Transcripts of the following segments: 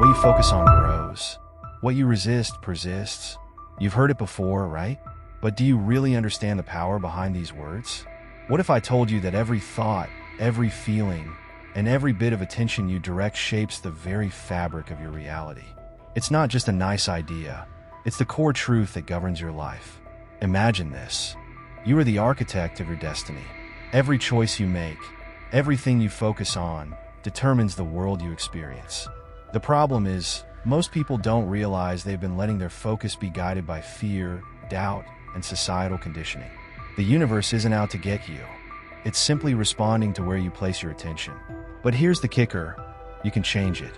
What you focus on grows. What you resist persists. You've heard it before, right? But do you really understand the power behind these words? What if I told you that every thought, every feeling, and every bit of attention you direct shapes the very fabric of your reality? It's not just a nice idea. It's the core truth that governs your life. Imagine this. You are the architect of your destiny. Every choice you make, everything you focus on, determines the world you experience. The problem is, most people don't realize they've been letting their focus be guided by fear, doubt, and societal conditioning. The universe isn't out to get you. It's simply responding to where you place your attention. But here's the kicker. You can change it.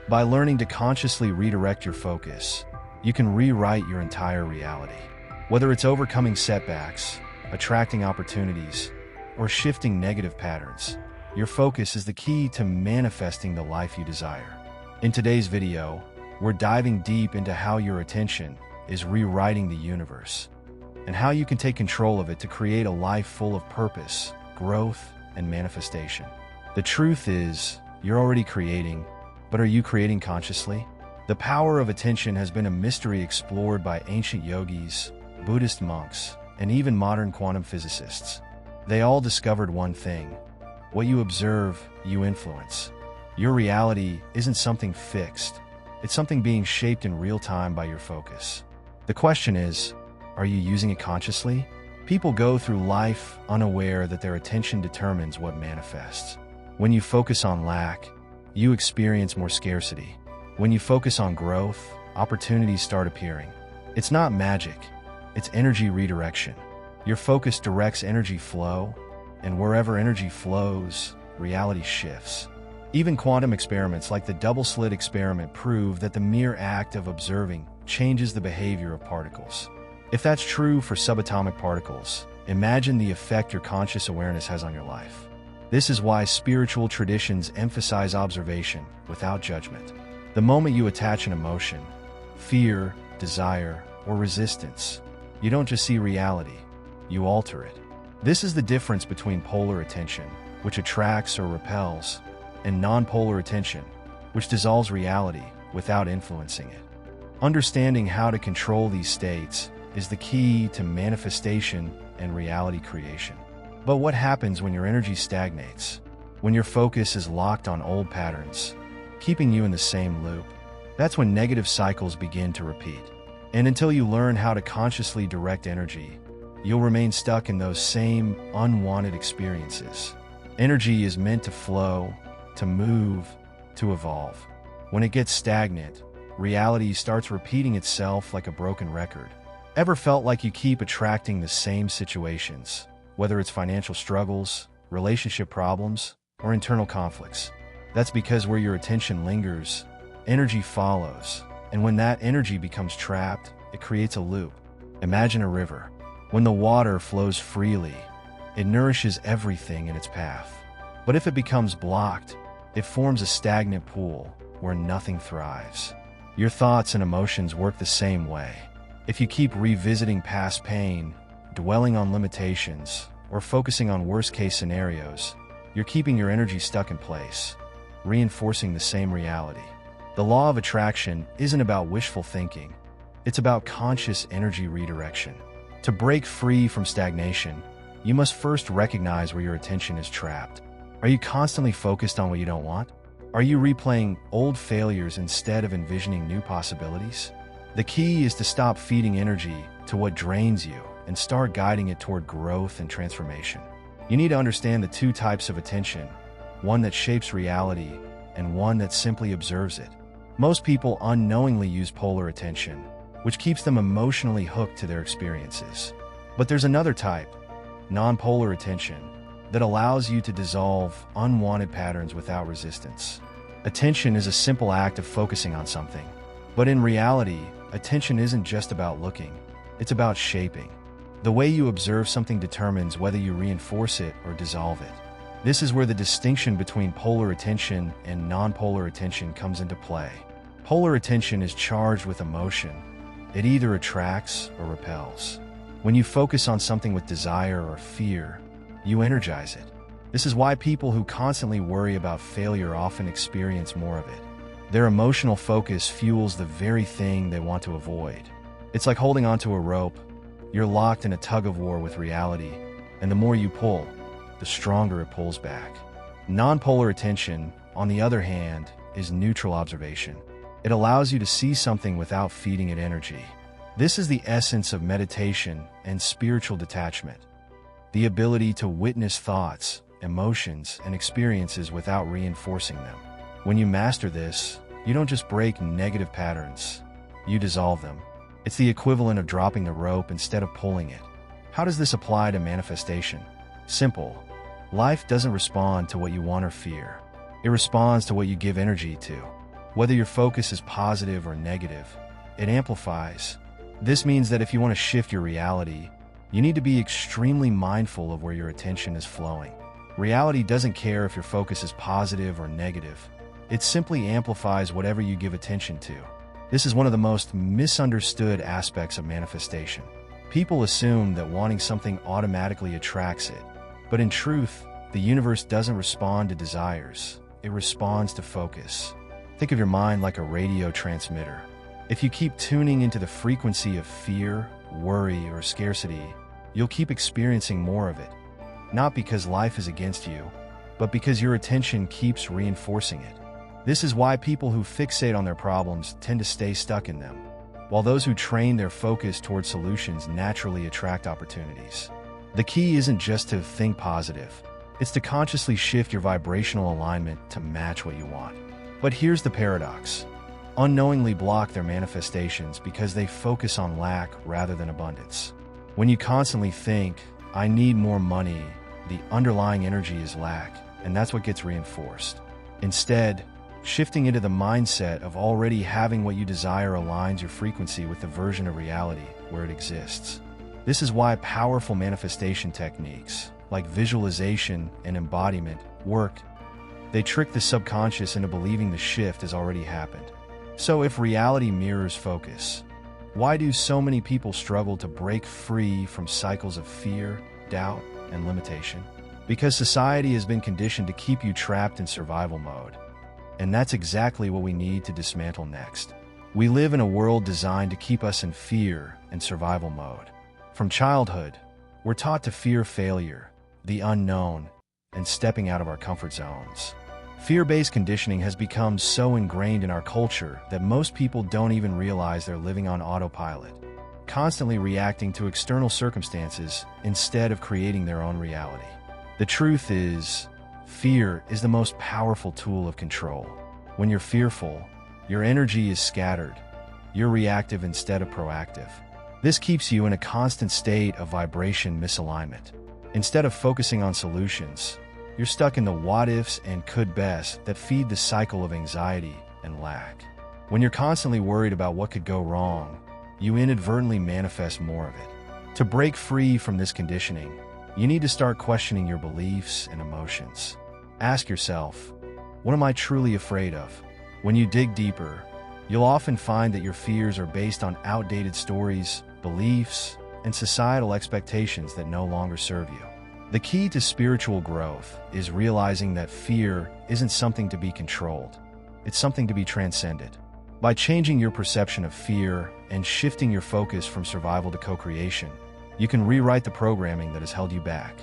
By learning to consciously redirect your focus, you can rewrite your entire reality. Whether it's overcoming setbacks, attracting opportunities, or shifting negative patterns, your focus is the key to manifesting the life you desire. In today's video, we're diving deep into how your attention is rewriting the universe, and how you can take control of it to create a life full of purpose, growth, and manifestation. The truth is, you're already creating, but are you creating consciously? The power of attention has been a mystery explored by ancient yogis, Buddhist monks, and even modern quantum physicists. They all discovered one thing: what you observe, you influence. Your reality isn't something fixed. It's something being shaped in real time by your focus. The question is, are you using it consciously? People go through life unaware that their attention determines what manifests. When you focus on lack, you experience more scarcity. When you focus on growth, opportunities start appearing. It's not magic, it's energy redirection. Your focus directs energy flow, and wherever energy flows, reality shifts. Even quantum experiments like the double-slit experiment prove that the mere act of observing changes the behavior of particles. If that's true for subatomic particles, imagine the effect your conscious awareness has on your life. This is why spiritual traditions emphasize observation without judgment. The moment you attach an emotion, fear, desire, or resistance, you don't just see reality, you alter it. This is the difference between polar attention, which attracts or repels, and non-polar attention, which dissolves reality without influencing it. Understanding how to control these states is the key to manifestation and reality creation. But what happens when your energy stagnates? When your focus is locked on old patterns, keeping you in the same loop? That's when negative cycles begin to repeat. And until you learn how to consciously direct energy, you'll remain stuck in those same unwanted experiences. Energy is meant to flow, to move, to evolve. When it gets stagnant, reality starts repeating itself like a broken record. Ever felt like you keep attracting the same situations, whether it's financial struggles, relationship problems, or internal conflicts? That's because where your attention lingers, energy follows. And when that energy becomes trapped, it creates a loop. Imagine a river. When the water flows freely, it nourishes everything in its path. But if it becomes blocked, it forms a stagnant pool where nothing thrives. Your thoughts and emotions work the same way. If you keep revisiting past pain, dwelling on limitations, or focusing on worst-case scenarios, you're keeping your energy stuck in place, reinforcing the same reality. The law of attraction isn't about wishful thinking. It's about conscious energy redirection. To break free from stagnation, you must first recognize where your attention is trapped. Are you constantly focused on what you don't want? Are you replaying old failures instead of envisioning new possibilities? The key is to stop feeding energy to what drains you and start guiding it toward growth and transformation. You need to understand the two types of attention, one that shapes reality and one that simply observes it. Most people unknowingly use polar attention, which keeps them emotionally hooked to their experiences. But there's another type, non-polar attention, that allows you to dissolve unwanted patterns without resistance. Attention is a simple act of focusing on something. But in reality, attention isn't just about looking, it's about shaping. The way you observe something determines whether you reinforce it or dissolve it. This is where the distinction between polar attention and non-polar attention comes into play. Polar attention is charged with emotion. It either attracts or repels. When you focus on something with desire or fear, you energize it. This is why people who constantly worry about failure often experience more of it. Their emotional focus fuels the very thing they want to avoid. It's like holding onto a rope. You're locked in a tug-of-war with reality, and the more you pull, the stronger it pulls back. Non-polar attention, on the other hand, is neutral observation. It allows you to see something without feeding it energy. This is the essence of meditation and spiritual detachment. The ability to witness thoughts, emotions, and experiences without reinforcing them. When you master this, you don't just break negative patterns, you dissolve them. It's the equivalent of dropping the rope instead of pulling it. How does this apply to manifestation? Simple. Life doesn't respond to what you want or fear. It responds to what you give energy to. Whether your focus is positive or negative, it amplifies. This means that if you want to shift your reality, you need to be extremely mindful of where your attention is flowing. Reality doesn't care if your focus is positive or negative. It simply amplifies whatever you give attention to. This is one of the most misunderstood aspects of manifestation. People assume that wanting something automatically attracts it. But in truth, the universe doesn't respond to desires. It responds to focus. Think of your mind like a radio transmitter. If you keep tuning into the frequency of fear, worry, or scarcity, you'll keep experiencing more of it. Not because life is against you, but because your attention keeps reinforcing it. This is why people who fixate on their problems tend to stay stuck in them, while those who train their focus toward solutions naturally attract opportunities. The key isn't just to think positive. It's to consciously shift your vibrational alignment to match what you want. But here's the paradox. Unknowingly block their manifestations because they focus on lack rather than abundance. When you constantly think, I need more money, the underlying energy is lack, and that's what gets reinforced. Instead, shifting into the mindset of already having what you desire aligns your frequency with the version of reality where it exists. This is why powerful manifestation techniques, like visualization and embodiment, work. They trick the subconscious into believing the shift has already happened. So if reality mirrors focus, why do so many people struggle to break free from cycles of fear, doubt, and limitation? Because society has been conditioned to keep you trapped in survival mode. And that's exactly what we need to dismantle next. We live in a world designed to keep us in fear and survival mode. From childhood, we're taught to fear failure, the unknown, and stepping out of our comfort zones. Fear-based conditioning has become so ingrained in our culture that most people don't even realize they're living on autopilot, constantly reacting to external circumstances instead of creating their own reality. The truth is, fear is the most powerful tool of control. When you're fearful, your energy is scattered. You're reactive instead of proactive. This keeps you in a constant state of vibration misalignment. Instead of focusing on solutions, you're stuck in the what-ifs and could-bests that feed the cycle of anxiety and lack. When you're constantly worried about what could go wrong, you inadvertently manifest more of it. To break free from this conditioning, you need to start questioning your beliefs and emotions. Ask yourself, what am I truly afraid of? When you dig deeper, you'll often find that your fears are based on outdated stories, beliefs, and societal expectations that no longer serve you. The key to spiritual growth is realizing that fear isn't something to be controlled. It's something to be transcended. By changing your perception of fear and shifting your focus from survival to co-creation, you can rewrite the programming that has held you back.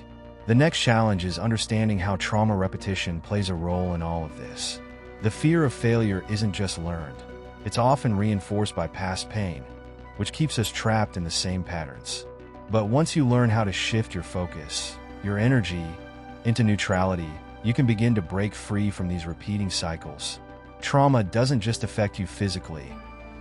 The next challenge is understanding how trauma repetition plays a role in all of this. The fear of failure isn't just learned. It's often reinforced by past pain, which keeps us trapped in the same patterns. But once you learn how to shift your focus, your energy, into neutrality, you can begin to break free from these repeating cycles. Trauma doesn't just affect you physically.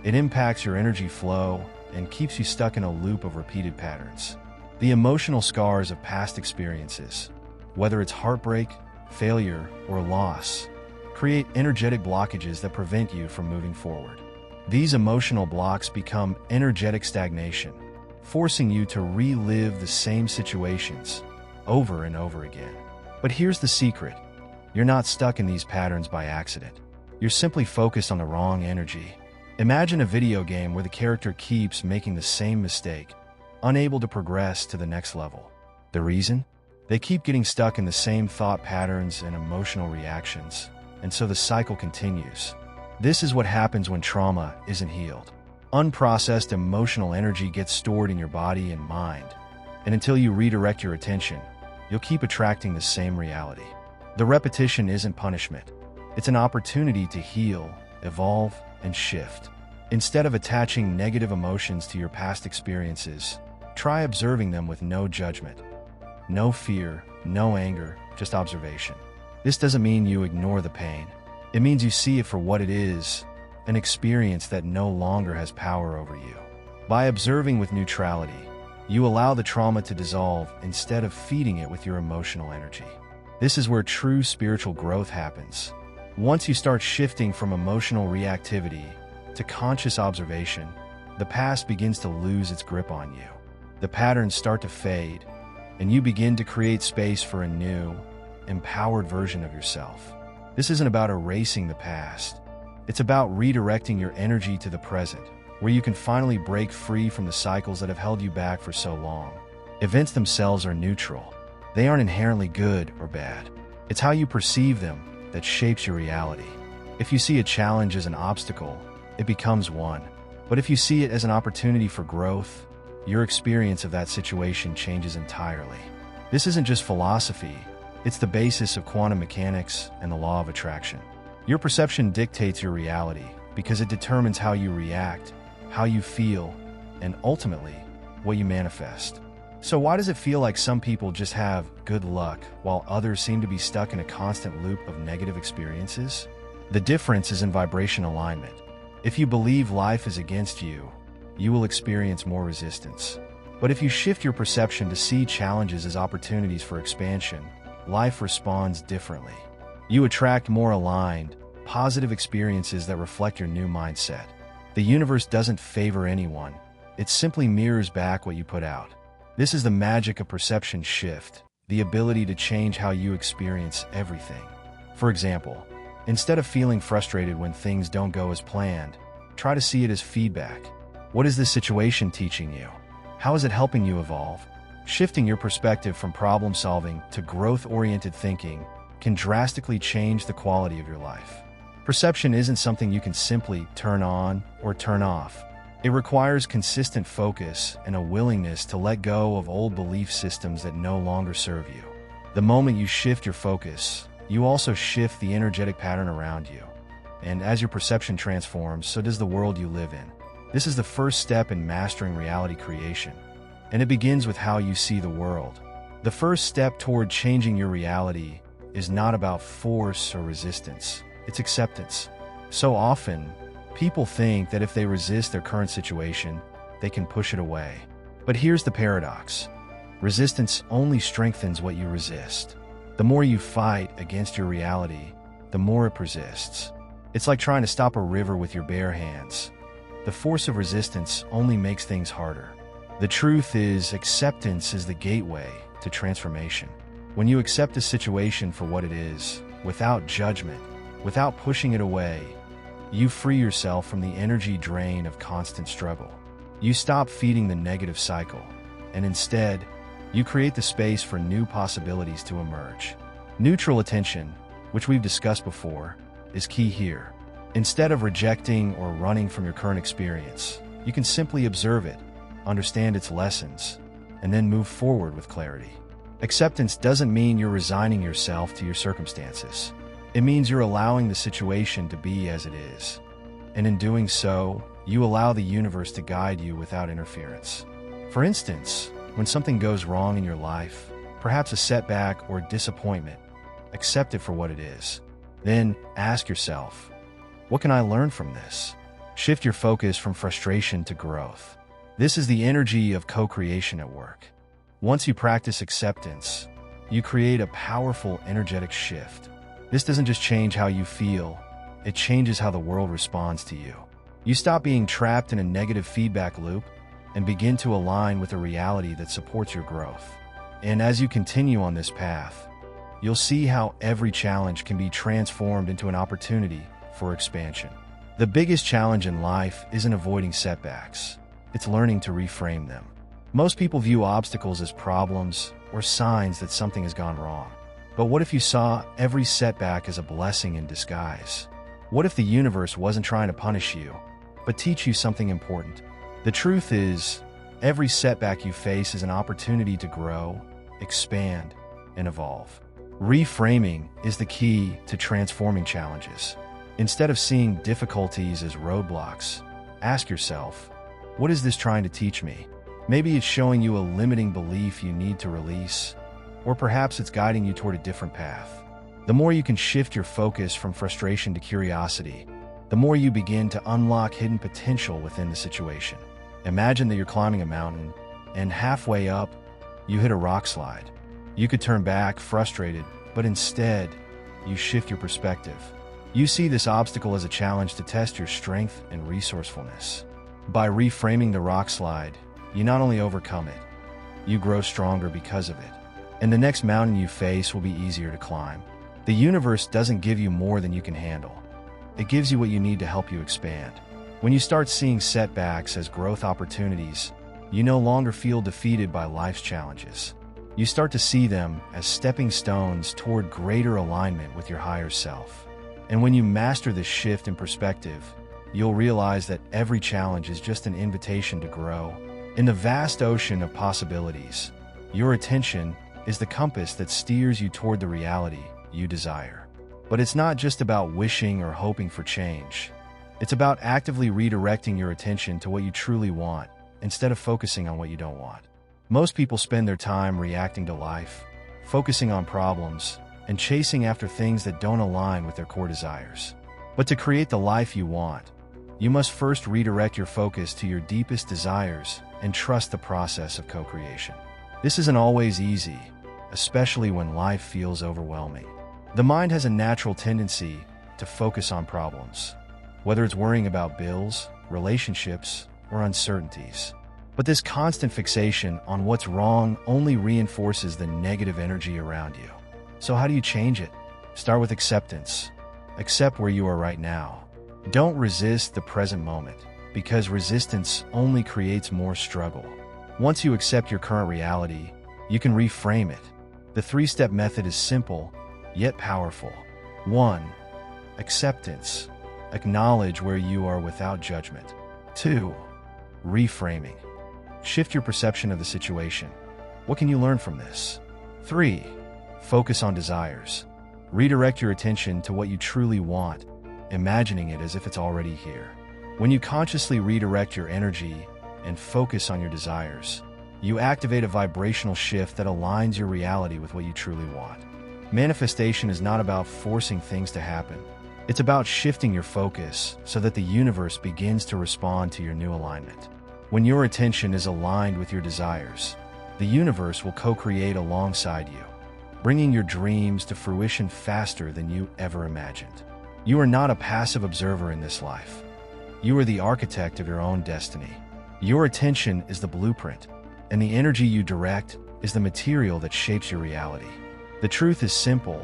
It impacts your energy flow and keeps you stuck in a loop of repeated patterns. The emotional scars of past experiences, whether it's heartbreak, failure, or loss, create energetic blockages that prevent you from moving forward. These emotional blocks become energetic stagnation, forcing you to relive the same situations over and over again. But here's the secret. You're not stuck in these patterns by accident. You're simply focused on the wrong energy. Imagine a video game where the character keeps making the same mistake, unable to progress to the next level. The reason? They keep getting stuck in the same thought patterns and emotional reactions, and so the cycle continues. This is what happens when trauma isn't healed. Unprocessed emotional energy gets stored in your body and mind, and until you redirect your attention, you'll keep attracting the same reality. The repetition isn't punishment. It's an opportunity to heal, evolve, and shift. Instead of attaching negative emotions to your past experiences, try observing them with no judgment. No fear, no anger, just observation. This doesn't mean you ignore the pain. It means you see it for what it is, an experience that no longer has power over you. By observing with neutrality, you allow the trauma to dissolve instead of feeding it with your emotional energy. This is where true spiritual growth happens. Once you start shifting from emotional reactivity to conscious observation, the past begins to lose its grip on you. The patterns start to fade, and you begin to create space for a new, empowered version of yourself. This isn't about erasing the past. It's about redirecting your energy to the present, where you can finally break free from the cycles that have held you back for so long. Events themselves are neutral. They aren't inherently good or bad. It's how you perceive them that shapes your reality. If you see a challenge as an obstacle, it becomes one. But if you see it as an opportunity for growth, your experience of that situation changes entirely. This isn't just philosophy, it's the basis of quantum mechanics and the law of attraction. Your perception dictates your reality because it determines how you react, how you feel, and ultimately, what you manifest. So why does it feel like some people just have good luck while others seem to be stuck in a constant loop of negative experiences? The difference is in vibration alignment. If you believe life is against you, you will experience more resistance. But if you shift your perception to see challenges as opportunities for expansion, life responds differently. You attract more aligned, positive experiences that reflect your new mindset. The universe doesn't favor anyone. It simply mirrors back what you put out. This is the magic of perception shift, the ability to change how you experience everything. For example, instead of feeling frustrated when things don't go as planned, try to see it as feedback. What is this situation teaching you? How is it helping you evolve? Shifting your perspective from problem-solving to growth-oriented thinking can drastically change the quality of your life. Perception isn't something you can simply turn on or turn off. It requires consistent focus and a willingness to let go of old belief systems that no longer serve you. The moment you shift your focus, you also shift the energetic pattern around you. And as your perception transforms, so does the world you live in. This is the first step in mastering reality creation, and it begins with how you see the world. The first step toward changing your reality is not about force or resistance, it's acceptance. So often, people think that if they resist their current situation, they can push it away. But here's the paradox. Resistance only strengthens what you resist. The more you fight against your reality, the more it persists. It's like trying to stop a river with your bare hands. The force of resistance only makes things harder. The truth is, acceptance is the gateway to transformation. When you accept a situation for what it is, without judgment, without pushing it away, you free yourself from the energy drain of constant struggle. You stop feeding the negative cycle, and instead, you create the space for new possibilities to emerge. Neutral attention, which we've discussed before, is key here. Instead of rejecting or running from your current experience, you can simply observe it, understand its lessons, and then move forward with clarity. Acceptance doesn't mean you're resigning yourself to your circumstances. It means you're allowing the situation to be as it is. And in doing so, you allow the universe to guide you without interference. For instance, when something goes wrong in your life, perhaps a setback or disappointment, accept it for what it is. Then ask yourself, what can I learn from this? Shift your focus from frustration to growth. This is the energy of co-creation at work. Once you practice acceptance, you create a powerful energetic shift. This doesn't just change how you feel, it changes how the world responds to you. You stop being trapped in a negative feedback loop and begin to align with a reality that supports your growth. And as you continue on this path, you'll see how every challenge can be transformed into an opportunity for expansion. The biggest challenge in life isn't avoiding setbacks, it's learning to reframe them. Most people view obstacles as problems or signs that something has gone wrong. But what if you saw every setback as a blessing in disguise? What if the universe wasn't trying to punish you, but teach you something important? The truth is, every setback you face is an opportunity to grow, expand, and evolve. Reframing is the key to transforming challenges. Instead of seeing difficulties as roadblocks, ask yourself, what is this trying to teach me? Maybe it's showing you a limiting belief you need to release, or perhaps it's guiding you toward a different path. The more you can shift your focus from frustration to curiosity, the more you begin to unlock hidden potential within the situation. Imagine that you're climbing a mountain, and halfway up, you hit a rock slide. You could turn back, frustrated, but instead, you shift your perspective. You see this obstacle as a challenge to test your strength and resourcefulness. By reframing the rock slide, you not only overcome it, you grow stronger because of it. And the next mountain you face will be easier to climb. The universe doesn't give you more than you can handle. It gives you what you need to help you expand. When you start seeing setbacks as growth opportunities, you no longer feel defeated by life's challenges. You start to see them as stepping stones toward greater alignment with your higher self. And when you master this shift in perspective, you'll realize that every challenge is just an invitation to grow. In the vast ocean of possibilities, your attention is the compass that steers you toward the reality you desire. But it's not just about wishing or hoping for change. It's about actively redirecting your attention to what you truly want instead of focusing on what you don't want. Most people spend their time reacting to life, focusing on problems, and chasing after things that don't align with their core desires. But to create the life you want, you must first redirect your focus to your deepest desires and trust the process of co-creation. This isn't always easy, especially when life feels overwhelming. The mind has a natural tendency to focus on problems, whether it's worrying about bills, relationships, or uncertainties. But this constant fixation on what's wrong only reinforces the negative energy around you. So how do you change it? Start with acceptance. Accept where you are right now. Don't resist the present moment, because resistance only creates more struggle. Once you accept your current reality, you can reframe it. The three-step method is simple, yet powerful. 1. Acceptance. Acknowledge where you are without judgment. 2. Reframing. Shift your perception of the situation. What can you learn from this? 3. Focus on desires. Redirect your attention to what you truly want, imagining it as if it's already here. When you consciously redirect your energy and focus on your desires, you activate a vibrational shift that aligns your reality with what you truly want. Manifestation is not about forcing things to happen. It's about shifting your focus so that the universe begins to respond to your new alignment. When your attention is aligned with your desires, the universe will co-create alongside you, bringing your dreams to fruition faster than you ever imagined. You are not a passive observer in this life. You are the architect of your own destiny. Your attention is the blueprint, and the energy you direct is the material that shapes your reality. The truth is simple.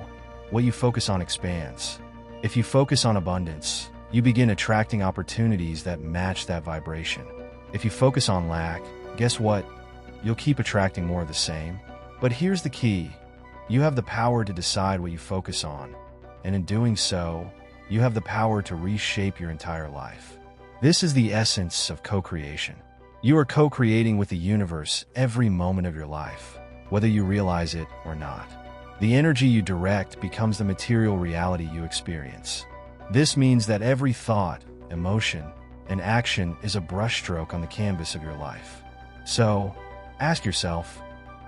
What you focus on expands. If you focus on abundance, you begin attracting opportunities that match that vibration. If you focus on lack, guess what? You'll keep attracting more of the same. But here's the key. You have the power to decide what you focus on, and in doing so, you have the power to reshape your entire life. This is the essence of co-creation. You are co-creating with the universe every moment of your life, whether you realize it or not. The energy you direct becomes the material reality you experience. This means that every thought, emotion, and action is a brushstroke on the canvas of your life. So, ask yourself,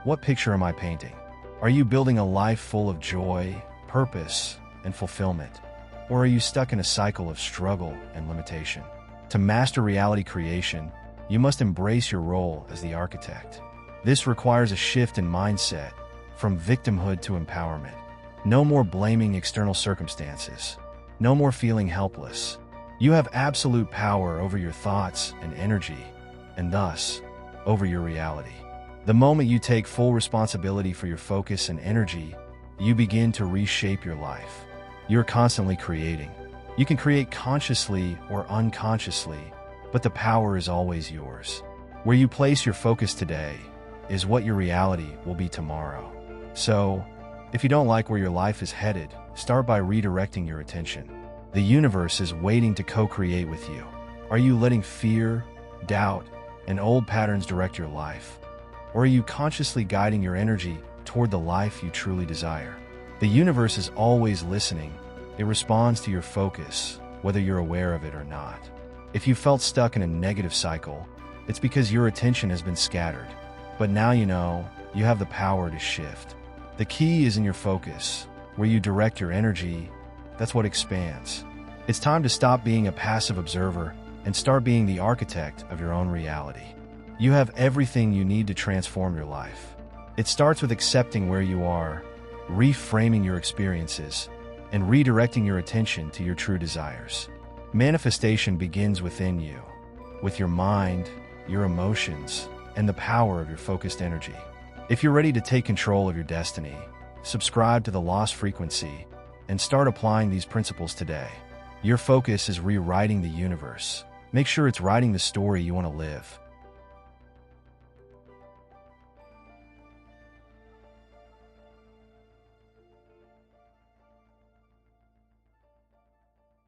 what picture am I painting? Are you building a life full of joy, purpose, and fulfillment? Or are you stuck in a cycle of struggle and limitation? To master reality creation, you must embrace your role as the architect. This requires a shift in mindset, from victimhood to empowerment. No more blaming external circumstances. No more feeling helpless. You have absolute power over your thoughts and energy, and thus, over your reality. The moment you take full responsibility for your focus and energy, you begin to reshape your life. You're constantly creating. You can create consciously or unconsciously, but the power is always yours. Where you place your focus today is what your reality will be tomorrow. So, if you don't like where your life is headed, start by redirecting your attention. The universe is waiting to co-create with you. Are you letting fear, doubt, and old patterns direct your life? Or are you consciously guiding your energy toward the life you truly desire? The universe is always listening. It responds to your focus, whether you're aware of it or not. If you felt stuck in a negative cycle, it's because your attention has been scattered. But now you know you have the power to shift. The key is in your focus. Where you direct your energy, that's what expands. It's time to stop being a passive observer and start being the architect of your own reality. You have everything you need to transform your life. It starts with accepting where you are, reframing your experiences, and redirecting your attention to your true desires. Manifestation begins within you, with your mind, your emotions, and the power of your focused energy. If you're ready to take control of your destiny, subscribe to the Lost Frequency and start applying these principles today. Your focus is rewriting the universe. Make sure it's writing the story you want to live.